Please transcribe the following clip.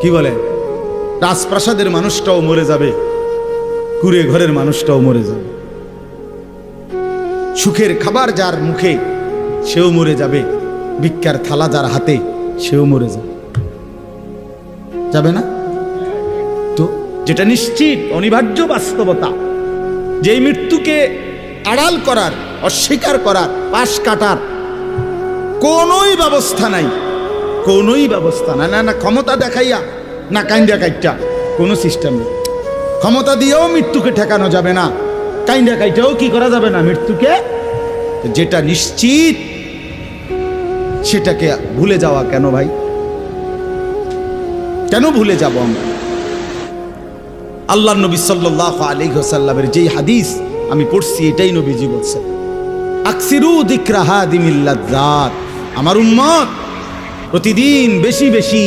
কি বলে, রাজপ্রাসাদের মানুষটাও মরে যাবে, কুড়ে ঘরের মানুষটাও মরে যাবে, সুখের খাবার যার মুখে সেও মরে যাবে, ভিক্ষার থালা যার হাতে সেও মরে যাবে, যাবে না? তো যেটা নিশ্চিত অনিবার্য বাস্তবতা, যে মৃত্যুকে আড়াল করার, অস্বীকার করার, পাশ কাটার কোনোই ব্যবস্থা নাই, কোনোই ব্যবস্থা নাই। না ক্ষমতা দেখাইয়া, না কাইন্দা কাইটা, কোনো সিস্টেম নেই। ক্ষমতা দিয়েও মৃত্যুকে ঠেকানো যাবে না, কাইন্দা কাইটাও কি করা যাবে না মৃত্যুকে। যেটা নিশ্চিত সেটাকে ভুলে যাওয়া কেন ভাই? কেন ভুলে যাব আমরা? আল্লাহর নবী সাল্লাল্লাহু আলাইহি ওয়াসাল্লামের যেই হাদিস আমি পড়ছি, এটাই নবীজি বলছেন, আকসিরু যিকরা হাদিমিল লাযযাত, আমার উম্মত প্রতিদিন বেশি বেশি